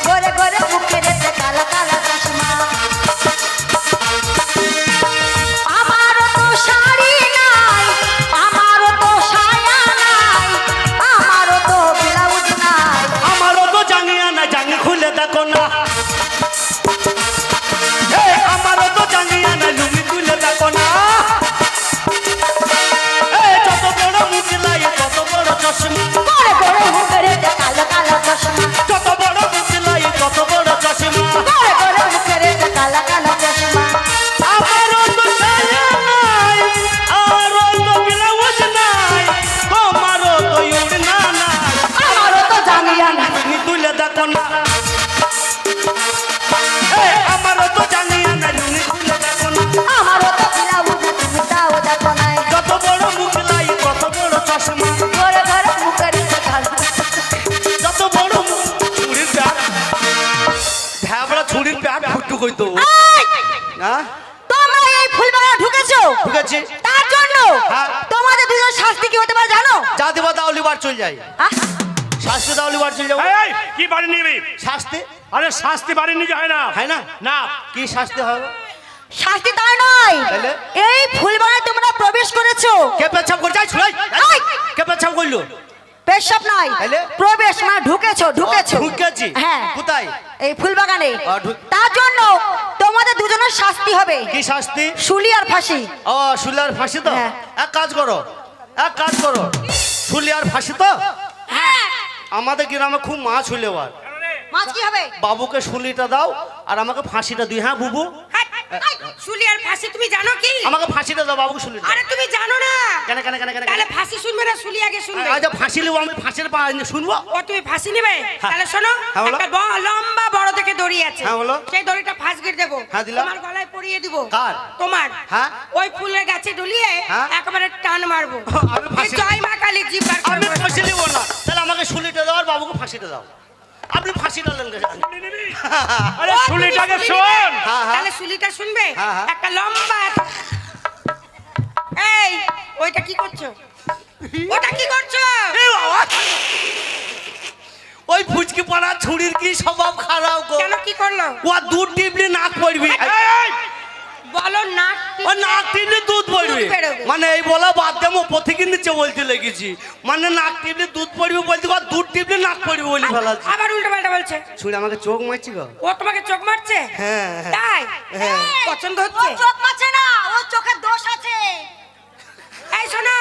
ঘরে ঘরে মুখের কালা কালা চশমা আমারও তো শাড়ি নাই আমারও তো সায়া নাই আমারও তো ব্লাউজ নাই আমারও তো জাঙ্গিয়া না জাঙ্গি খুলে দেখো না আমারও তো জাঙ্গিয়া না লুঙ্গি খুলে দেখো না যত বড় মুখ লাই তত বড় চশমা ঘরে ঘরে মুখের কালা কালা চশমা যত বড় মুখ লাই তত বড় চশমা ঘরে ঘরে মুখের কালা কালা চশমা আমারও তো সায়া নাই আমারও তো ব্লাউজ নাই তোমারও তো উড়না নাই আমারও তো জাঙ্গিয়া নাই লুঙ্গি খুলে দেখো না আমারও তো জাঙ্গিয়া না লুঙ্গি খুলে দেখো না আমারও তো ব্লাউজ তুমি তাও দেখো নাই যত বড় মুখ লাই তত বড় চশমা ঘরে ঘরে মুখের কালা যত বড় মুখ ছুরির প্যাট ধ্যাবড়া ছুরির প্যাট ফুটু কইতো হ্যাঁ তোমরা এই ফুলবাগানে ঢুকেছো ঠিক আছে তার জন্য হ্যাঁ। তোমাদের দুজন শাস্তি কি হতে পারে জানো যা দেবা দাউলি বার চল যাই আহ, শাস্তি দাউলি বার চল যাও এই, কি বাড়ি নিবি? শাস্তি আরে শাস্তি বাড়ি নিয়ে যায় না। হয় না না কি শাস্তি হবে শাস্তি তাই নয় তাহলে? এই ফুলবাগানে তোমরা প্রবেশ করেছো কে পেছাব করে যাই ছুড়াই এই! কে পেছাব কইলো পেশাব নয় তাহলে? প্রবেশ মানে ঢুকেছো ঢুকেছো ঢুকেছি হ্যাঁ কোথায় এই ফুলবাগানে ঢুক- তার জন্য তোমাদের দুজনের শাস্তি হবে কি শাস্তি শুলি আর ফাঁসি ও শুলিয়ার ফাঁসি তো হ্যাঁ। এক কাজ করো শুলিয়ার ফাঁসি তো হ্যাঁ আমাদের গ্রামে খুব মাছ হইলেবার মাছ কি হবে বাবুকে শুলিটা দাও আর আমাকে ফাঁসিটা দিই হ্যাঁ বুবু শুলি আর ফাঁসি তুমি জানো কি? আমাকে ফাঁসিটা দাও বাবুকে শুলিটা আরে তুমি জানো না। কেন কেন কেন কেন তাহলে ফাঁসি শুনবে না শুলি আগে শুনবে? আচ্ছা ফাঁসি লিবো আমি ফাঁসির পা শুনবো ও তুমি ফাঁসি নেবে? তাহলে শোনো, হ্যাঁ, বলো। একটা লম্বা বড় থেকে দড়ি আছে। হ্যাঁ, বলো। সেই দড়িটা ফাঁস গিয়ে দেবো। হ্যাঁ, দিলাম। তোমার গলায় পরিয়ে দিব। কার? তোমার। হ্যাঁ। ওই ফুলের গাছে ঝুলিয়ে হ্যাঁ। একেবারে টান মারবো। আমি ফাঁসি- এই জয় মা কালী জিভ বার আমি করবো। ফাঁসি লিবো না তাহলে আমাকে শুলিটা দাও আর বাবুকে ফাঁসিটা দাও আপনি ফাঁসিটা নেন গেছে আরে ও, তুমি শুলিটাকে শুলি শোন। নেবে? হ্যাঁ, হ্যাঁ। তাহলে শুলিটা শুনবে? হ্যাঁ, হ্যাঁ। একটা লম্বা এই ওইটা কি করছো? ওটা কি করছো? ওই ফুচকি পাড়া ছুরির কি স্বভাব খারাপ গো কেন কি করলো? ও দুধ টিপলি নাক পড়বি বলো নাক ও নাক টিপলি দুধ পড়বি দুধ বেরোবে। মানে এই বলা বাদ দেবো পথিকে নিচে বলতে লেগেছি মানে নাক টিপলি দুধ পড়বি বলতে আর দুধ টিপলি নাক পড়বি বলি ফেলাচ্ছি আবার উল্টো পাল্টা বলছে। ছুরি আমাকে চোখ মারছি গো ও তোমাকে চোখ মারছে? হ্যাঁ, হ্যাঁ। তাই? হ্যাঁ। পছন্দ ও হচ্ছে? চোখ মারছে না ও চোখের দোষ আছে এই শোনো,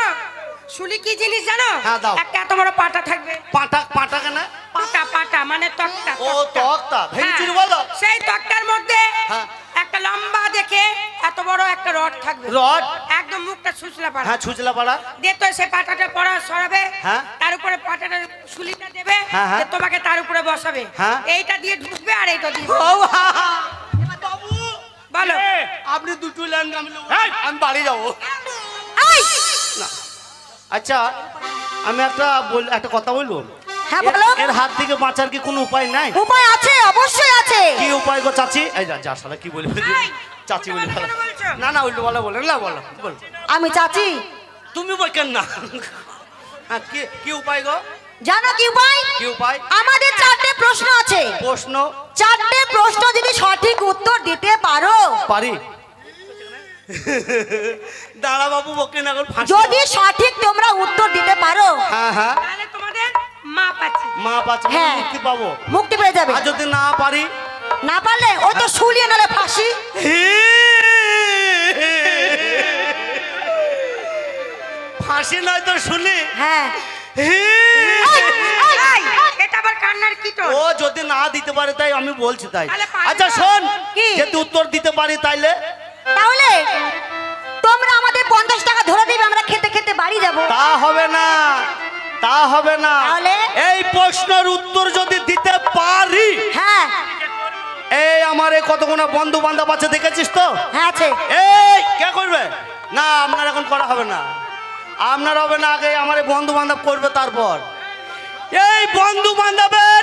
শুলি কি জিনিস জানো? হ্যাঁ, দাও। একটা এত বড় পাটা থাকবে। পাটা পাটা কেন পাটা পাটা মানে তক্তা। ও তক্তা ভেঙে হ্যাঁ, চুরি বলো সেই তক্তার মধ্যে হ্যাঁ। একটা লম্বা দেখে এত বড় একটা রড থাকবে। রড একদম মুখটা ছুঁচলা পাড়া। হ্যাঁ ছুচলা পাড়া দিয়ে তো সে পাটাটা পড়া সরাবে, হ্যাঁ। তার উপরে পাটাটা শুলিটা দেবে, হ্যাঁ, হ্যাঁ। দিয়ে তোমাকে তার উপরে বসাবে। হ্যাঁ। এইটা দিয়ে ঢুকবে আর এইটা দিয়ে ও বাবু বলো। আপনি দুটো লাইন আমি নেবো। এই! আমি বাড়ি যাবো এই না আচ্ছা আমি একটা কথা বলবো হ্যাঁ বলো এর হাত থেকে বাঁচার কি কোনো উপায় নাই উপায় আছে অবশ্যই আছে কি উপায় গো চাচি এই যা শালা কি বলি চাচি বলি ফেলা। কেন বলছো? না না উল্টো বলা বলেন না বলো বলো আমি চাচি তুমি বলকেন না হ্যাঁ কি কি উপায় গো জানো কি উপায় কি উপায় আমাদের চারটে প্রশ্ন আছে প্রশ্ন চারটে প্রশ্ন যদি সঠিক উত্তর দিতে পারো পারি দাঁড়া বাবু বকে না ফাঁসি যদি সঠিক তোমরা উত্তর দিতে পারো হ্যাঁ হ্যাঁ তাহলে তোমাদের মাপ আছে। মা পাচ্ছে হ্যাঁ। মুক্তি পাবো মুক্তি পেয়ে যাবে আর যদি না পারি না পারলে ওই তো শুলিয়ে নালে ফাঁসি ফাঁসি নয় তো শুনি হ্যাঁ এই, এটা আবার কান্নার কি তো? ও যদি না দিতে পারে তাই আমি বলছি তাই তাহলে পারি আচ্ছা না। শোন কি? যদি উত্তর দিতে পারি তাইলে তাহলে তোমরা আমাদের 50 টাকা ধরে দিবে আমরা খেতে খেতে বাড়ি যাব তা হবে না তা হবে না তাহলে? এই প্রশ্নের উত্তর যদি দিতে পারি হ্যাঁ এই আমার এই কতগুলো বন্ধু বান্ধব আছে দেখেছিস তো হ্যাঁ আছে এই কে করবে না আপনার এখন করা হবে না আপনার হবে না আগে আমার বন্ধু বান্ধব করবে তারপর এই বন্ধু বান্ধবের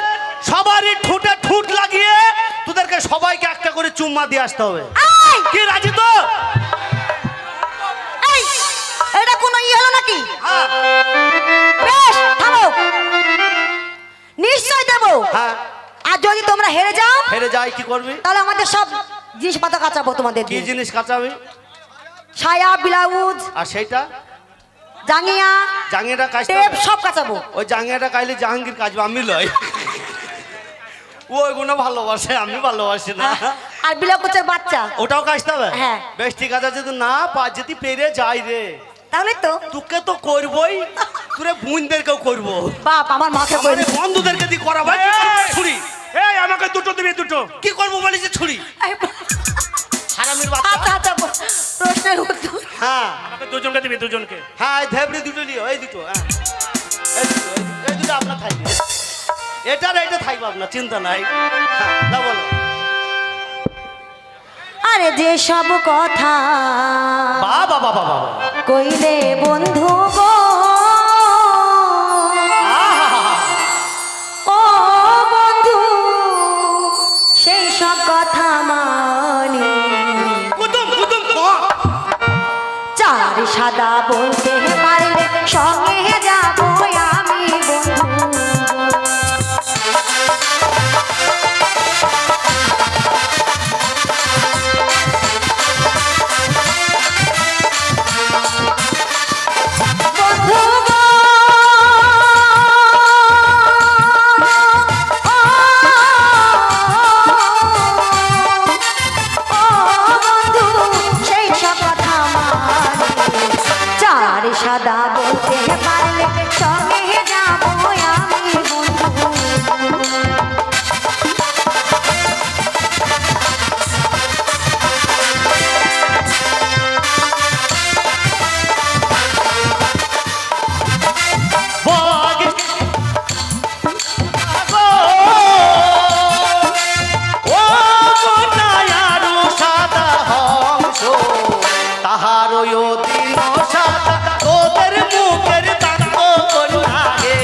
সবারই ঠুটে ঠুট লাগিয়ে তোদেরকে সবাইকে একটা করে চুম্মা দিয়ে আসতে হবে এই! কি রাজি তো এই এটা কোনো হলো নাকি হ্যাঁ বেশ থামো নিশ্চয় দেবো। হ্যাঁ। আর যদি তোমরা হেরে যাও হেরে যাই কি করবি? তাহলে আমাদের সব জিনিসপত্র কাচাবো তোমাদের কি দিয়ে। জিনিস কাঁচাবি? সায়া ব্লাউজ আর সেইটা জাঙ্গিয়া জাঙ্গিয়াটা কাচতে টেপ হবে? সব কাচাবো। ওই জাঙ্গিয়াটা কাইলে জাহাঙ্গীর কাচবে, আমি লয়। ও ওইগুলো ভালোবাসে, আমি ভালোবাসি না। আর বিলাকুচের বাচ্চা ওটাও কাচতে হবে? হ্যাঁ। বেশ ঠিক আছে, যদি না পা যদি পেরে যাই রে, তাহলে তো তোকে তো করবই, তোরে বোনদেরকেও করবো, বাপ আমার মাকে আমার বলি। বন্ধুদেরকে দিয়ে করাবো। এই, ছুরি এই আমাকে দুটো দিবি, দুটো। কি করবো বলিস? ছুরি হারামির বাচ্চা। আচ্ছা আচ্ছা প্রশ্নের উত্তর। হ্যাঁ আমাকে দুজনকে দিবি, দুজনকে। হ্যাঁ, এই ধেবড়ি দুটো নিও, এই দুটো। হ্যাঁ, এই দুটো আপনার থাকবে, এটার এইটা থাকবে আপনার, চিন্তা নাই। হ্যাঁ, না বলো। আরে যে সব কথা বাবা বাবা বাবা, কইলে বন্ধু গো, ও বন্ধু সেই সব কথা মানি, কুতুম কুতুম চার সাদা বলতে পারলে সঙ্গে যাবো আমি বন্ধু। বন্ধু গো, ও বন্ধু সেই সব কথা মানি, চার সাদা বলতে পারলে সঙ্গে যাবো আমি বন্ধু। বগ গো, ও বনায়ারু সাদা হংস, তাহার ওই দিন সাদা তোদের মুখের দাগ লাগে।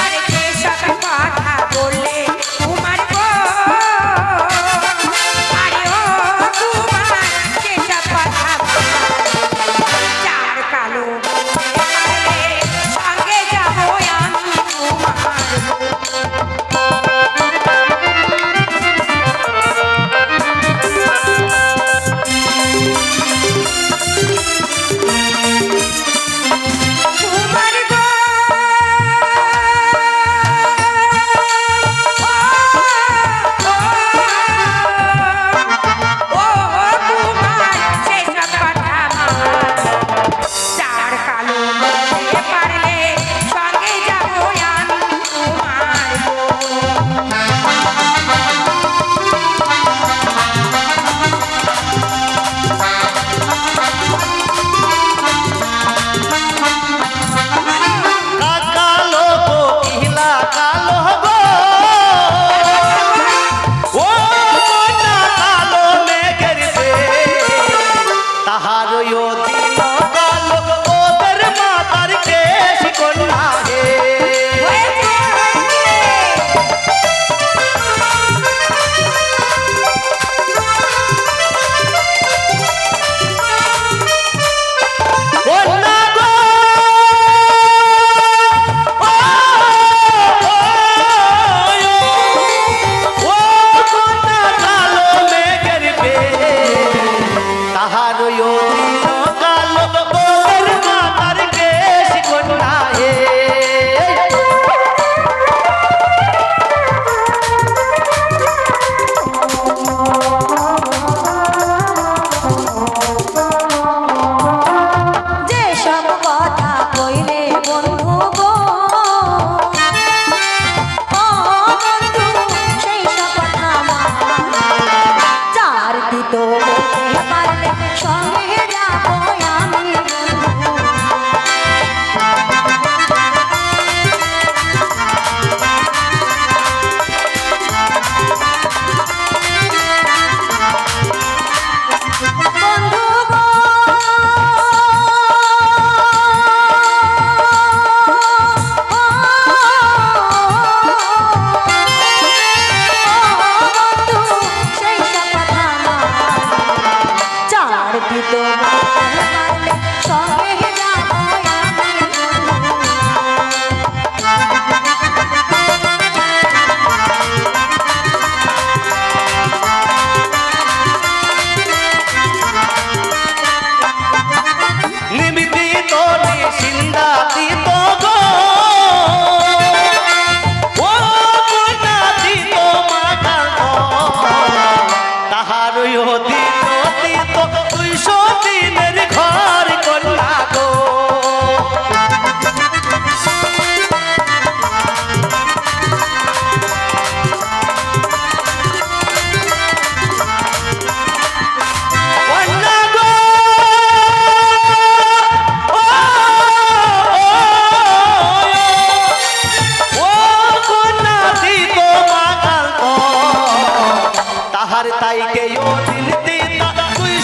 আরে যে সব কথা বললে তোমার গো, আরে ও তোমার যে সব কথা চার কালো বললে সঙ্গে যাবো আমি তোমার। তোমার গো, ও তোমার সেই সব কথা চার কালো বলতে পারলে সঙ্গে যাবো আমি তোমার গো। কালো কোকিলা কালো গো, ও বনা কালো মেঘের দেশ, তাহার ওই দিন কালো ওদের মাতার কেশ কন্যা হে। বন্যা গো, ও বন্যা কালো মেঘের দেশ, তাহার ওই দিন তো বলতে পারলে সঙ্গে যাবো আমি বন্ধু গো বন্ধু সেই সব কথা চার দিত পারলে সঙ্গে যাবো আমি নিবেদিত নিশিন্দাদিত গো ও গুণাদিত মাতাল তাহার দিত তুই দিনের ঘর কন্যা গো কন্যা গো ও কন্যা দিত মাতাল তাহার তাইকে ও দিন দিত তুই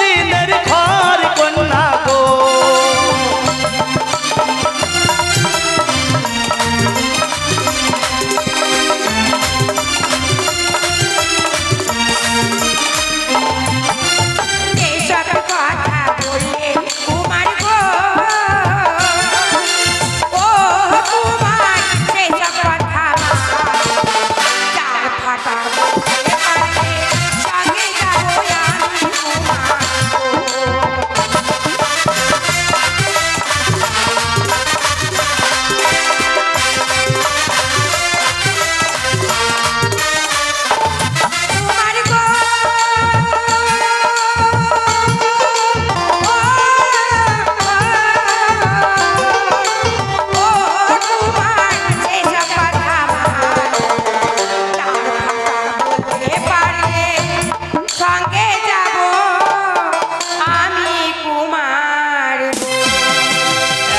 দিনের ঘর কন্যা গো এসব কথা বললে কুমার গো ও কুমার সেসব কথা চার ফাটা বলতে পারলে সঙ্গে যাবো আমি কুমার কুমার গো ও কুমার সেসব কথা বলতে পারলে সঙ্গে যাব আমি কুমার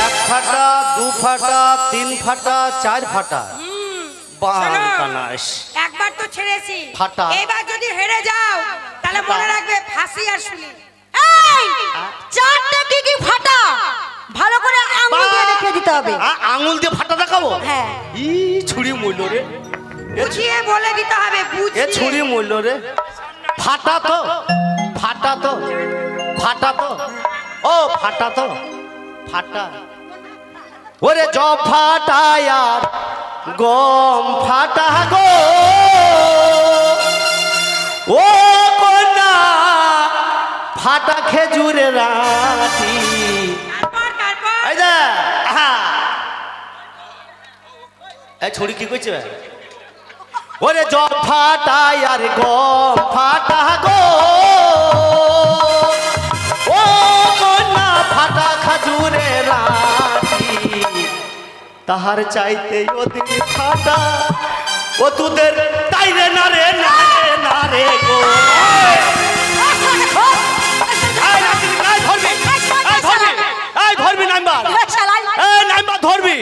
এক ফাটা দু ফাটা তিন ফাটা চার ফাটা শোনো, বানাস একবার তো ছেড়েছি ফাটা। এবার যদি হেরে যাও তাহলে মনে রাখবে ফাঁসি আর শুলি এই চারটে কি ফাটা ভালো করে আঙুল দিয়ে দেখিয়ে দিতে হবে আঙুল দিয়ে ফাটা দেখাবো হ্যাঁ ই ছুরি মূল্য রে বুঝিয়ে বলে দিতে হবে এ বুঝিয়ে ছুরি মূল্য রে ফাটা তো ফাটা তো ফাটা তো ও ফাটা তো ফাটা ওরে জব ফাটা আর গম ফাটা গো ও কন্যা ফাটা খেজুরের রাতি তারপর এই যে আহা এই ছড়ি কি কইছে ওরে জব ফাটা আর গম ফাটা গো ও কন্যা ফাটা খাজুরে রাতি তাহার চাইতে ওদের ফাটা ও তোদের তাইরে না রে না রে না রে গো এই নাচবি, এই ধরবি, এই ধরবি, এই ধরবি নাম্বার, এই নাম্বার ধরবি,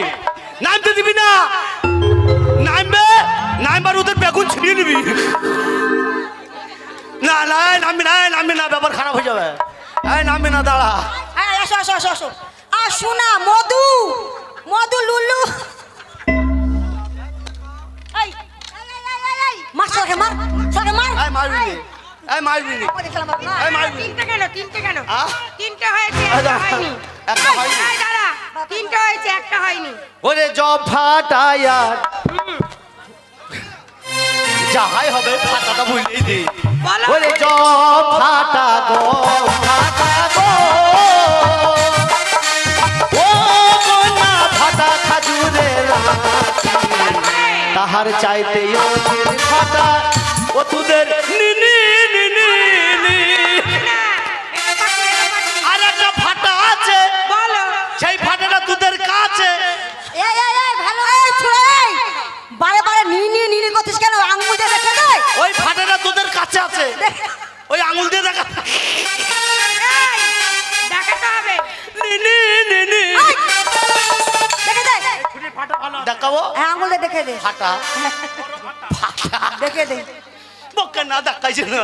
নামতে দিবি না, নামবে, নাম্বার ওদের বেগুন ছিনিয়ে নিবি। না না এই নামবি না, এই নামবি না, ব্যাপার খারাপ হয়ে যাবে। এই নামবি না, দাঁড়া। আসো আসো আসো আসো আসো না মধু মধু লুলু এই মার সরকে মার সরকে মার এই মারবি নি, এই মারবি নি, এই মারবি। তিনটে কেন আহ? তিনটে হয়েছে এই একটা দাঁড়া, হয়নি একটা হয়নি। এই দাঁড়া তিনটে হয়েছে একটা হয়নি ওরে জব ফাটায়ার যাহাই হবে ফাটাটা ভুলেই দে। বলো। ওরে জব ফাটা গো ফাটা গো ও কন্যা ফাটা খাজুরের রাতি। তাহার চাইতে ওদের ফাটা ও তোদের নিনি নিনি নি। আর একটা ফাটা আছে বলো সেই ফাটাটা তোদের কাছে এই এই এই ভালো এই ছুড়ে এই বারে বারে নি নি নি নি করছিস কেন আঙ্গুল দিয়ে দেখে দে ওই ফাটাটা তোদের কাছে আছে ওই আঙুল দিয়ে দেখাবো হ্যাঁ আঙুল দিয়ে দেখে দে ফাটা ফাটা দেখে দে বকে না দেখাইছে না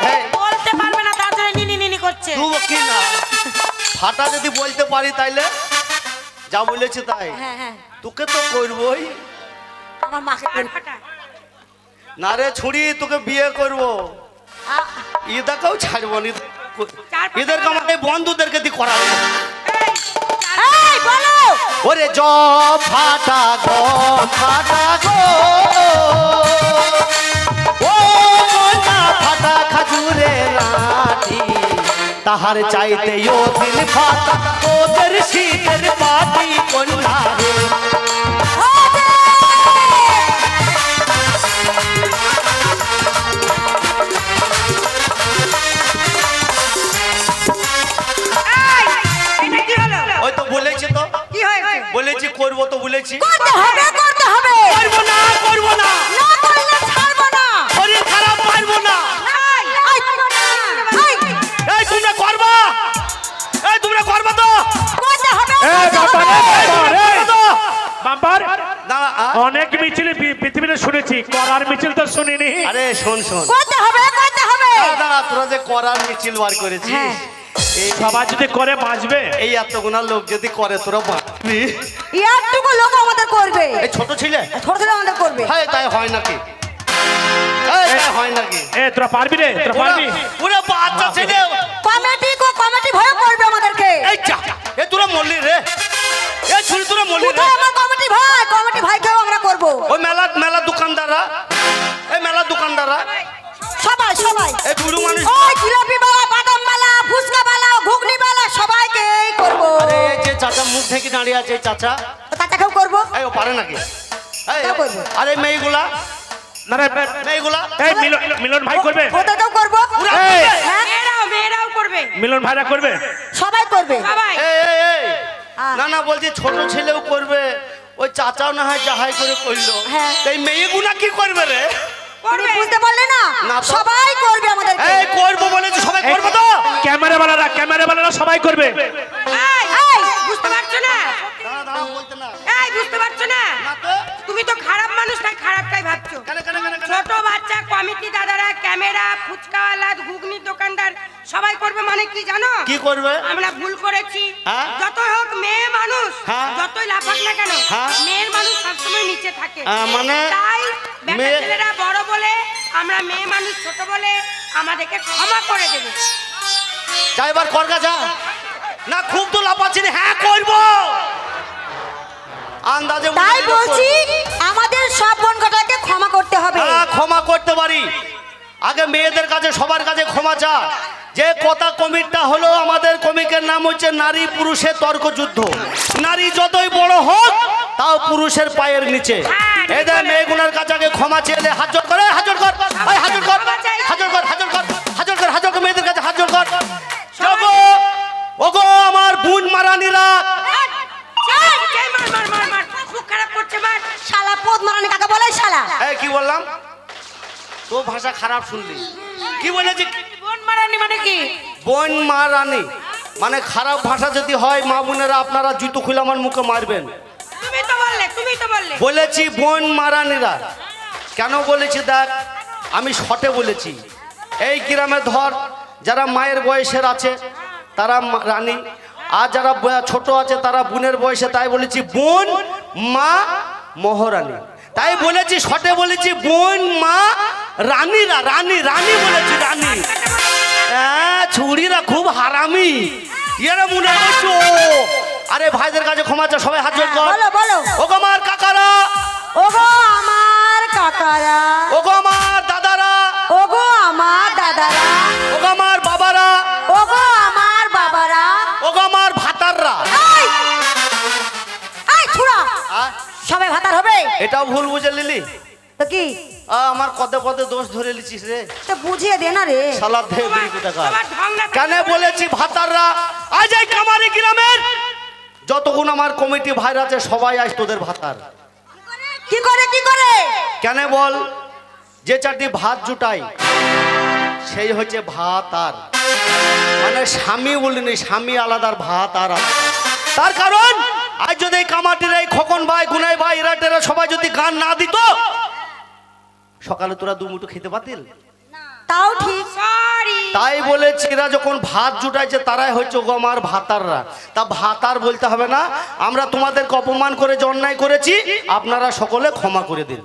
এই বলতে পারবে না তার জন্য নিনি নিনি করছে তুই কি না ফাটা যদি বলতে পারি তাইলে যা বলেছি তাই হ্যাঁ হ্যাঁ তোকে তো করবই আমার মাকে কার বল। ফাটা না রে ছুরি তোকে বিয়ে করবো আ- ঈদাকেও ছাড়বো না চার পাঁচ ঈদেরকে আমাকে বন্ধুদেরকে দিয়ে করাবো এই, চার- এই বলো ওরে জ ফাটা গো ও না ফাটা খাজুরে লাঠি তাহার চাইতে ও দিল ফাটা ওদের শীতের পাটি কন্যা রে এই, এটা কি হলো? ওই তো বলেছি তো কি হয়েছে? বলেছি করবো তো বলেছি করতে হবে করতে হবে করবো না করবো না না করলে ছাড়বো না শরীর খারাপ পারবো না এই, এই, এই, এই তোমরা করবা এই তোমরা করবা তো করতে হবে করবা তো? বাম্পার দাঁড়া, আ? অনেক মিছিল পৃথিবীতে শুনেছি করার মিছিল তো শুনিনি আরে শোন শোন করতে হবে করতে হবে দাঁড়া, দাঁড়া, তোরা যে করার মিছিল বার করেছিস হ্যাঁ। এই সবাই যদি করে বাঁচবে এই এতগুনা লোক যদি করে তোরা বাঁচবি ইয়ারটুকু লোক আমাদের করবে এই ছোট ছিলে ছোট ছেলে আমাদের করবে হ্যাঁ তাই হয় নাকি এই তাই হয় নাকি এ তোরা পারবি রে তোরা পারবি পুরো বাচ্চা ছেলে কমিটি ভয় করবে আমাদেরকে এই চা এ তোরা মল্লি রে এই ছুরি তোরা মল্লি রে কোথায় আমার কমিটি ভাইকেও আমরা করব ওই মেলা দোকানদাররা এই মেলা দোকানদাররা সবাই সবাই এই বুড়ো মানুষ ওই জিলাপি বালা বাদাম বালা ফুচকা বালা ঘুগনি বালা সবাইকে এই করব আরে এই যে চাচা মুখ থেকে দাঁড়িয়ে আছে এই চাচা তাকেও করব এই ও পারে নাকি এই তা করবো। আরে মেয়েগুলা না রে মেয়েগুলা এই মিলন ভাই করবে ওটাও করব এই, হ্যাঁ মেয়েরাও করবে মিলন ভাইরা করবে সবাই করবে সবাই এই আহ। না না বলছি ছোট ছেলেও করবে ওই চাচাও না হয় যাহাই করে করলো হ্যাঁ। এই মেয়েগুলা কি করবে রে তুমি করবে বুঝতে পারলে না না তো। সবাই করবে আমাদেরকে এই করবো বলেছি সবাই করবো তো ক্যামেরাওয়ালারা সবাই করবে এই, এই, বুঝতে পারছো না দাঁড়া দাঁড়া বলতে না এই বুঝতে পারছো না না তো তুমি তো খারাপ মানুষ তাই খারাপটাই ভাবছো কেন কেন কেন কেন ছোট বাচ্চা কমিটি দাদারা ক্যামেরা ফুচকাওয়ালা ঘুগনি দোকানদার সবাই করবে মানে কি জানো কি করবে আমরা ভুল করেছি হ্যাঁ? যতই হোক মেয়ে মানুষ হ্যাঁ? যতই লাফাক না কেন হ্যাঁ? মেয়ের মানুষ সবসময় নিচে থাকে মানে তাই বেটা মেয়ে- ছেলেরা বড় বলে আমরা মেয়ে মানুষ ছোট বলে আমাদেরকে ক্ষমা করে দেবে যা এবার করগা যা না খুব তো লাফাচ্ছি রে, হ্যাঁ করবো আন্দাজে মনে তাই হলো বলছি করবো। আমাদের সব বোনকটাকে ক্ষমা করতে হবে হ্যাঁ ক্ষমা করতে পারি আগে মেয়েদের কাছে সবার কাছে ক্ষমা চা যে কথা কমিটটা হলো আমাদের কমিকের নাম হচ্ছে নারী পুরুষের তর্ক যুদ্ধ নারী যতই বড় হোক তাও পুরুষের পায়ের নিচে এদের মেয়েগুলোর কাছে আগে ক্ষমা চেয়ে হাত জোর করে হাত জোর কর এই হাত জোর কর হাত জোর কর হাত জোর কর হাত জোর কর হাত জোর কর মেয়েদের কাছে হাত জোর কর ওগো ওগো আমার বোন মারানিরা এই, মার মার মার মার খুব খারাপ করছে মার শালা পদ মারানি কাকে বলে শালা এই কি বললাম তো ভাষা খারাপ শুনলি কি বলেছি বোন মারানি মানে কি বোন মা রানী মানে খারাপ ভাষা যদি হয় মা বোনেরা আপনারা জুতো খুলে আমার মুখে মারবেন তুমি তো বললে বলেছি বোন মারানিরা কেন বলেছি দেখ আমি শটে বলেছি এই গ্রামে ধর যারা মায়ের বয়সের আছে তারা রানী আর যারা ছোট আছে তারা বোনের বয়সে তাই বলেছি বোন মা মহারানী তাই বলেছি শটে বলেছি বোন মা রানীরা রানী রানী বলেছি রানী হ্যাঁ ছুরিরা খুব হারামি এরা মনে হচ্ছে আরে ভাইদের কাছে ক্ষমা চা সবাই হাত জোড় কর বলো বলো ও গো আমার কাকারা ওগো আমার কাকারা ও গো আমার দাদারা ওগো আমার দাদারা ও গো আমার বাবারা ওগো আমার বাবারা ও গো আমার ভাতাররা এই এই ছুড়া সবাই ভাতার হবে এটাও ভুল বুঝে নিলি তো কি আমার কদে কদে দোষ ধরে লিছিস রে তো বুঝিয়ে দে না রে সালাদ ধরে বিড়ি কোথাকার তোমার ঢং না কেন বলেছি ভাতাররা আজ এই কামারি গ্রামের যতক্ষণ আমার কমিটি ভাইরা আছে সবাই আজ তোদের ভাতার কি করে কি করে কেন বল যে চারটি ভাত জুটাই সেই হচ্ছে ভাত আর মানে স্বামী বলিনি স্বামী আলাদার ভাত আর আলাদা। তার কারণ আজ যদি এই কামাটির এই খোকন ভাই গুনাই ভাই এরা টেরা সবাই যদি গান না দিত, সকালে তোরা দুমুঠো খেতে পাতিল। তাও ঠিক। সরি। তাই বলেছি এরা যখন ভাত জুটাইছে তারাই হচ্ছে গো আমার ভাতাররা। তা ভাতার বলতে হবে না, আমরা তোমাদেরকে অপমান করে যে অন্যায় করেছি আপনারা সকলে ক্ষমা করে দিন।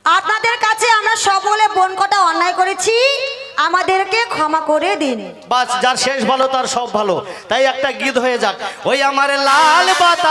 আপনাদের কাছে আমরা সকলে বোন কটা অন্যায় করেছি, আমাদেরকে ক্ষমা করে দিন। বাস, যার শেষ ভালো তার সব ভালো। তাই একটা গীত হয়ে যাক, ওই আমার লাল বাতা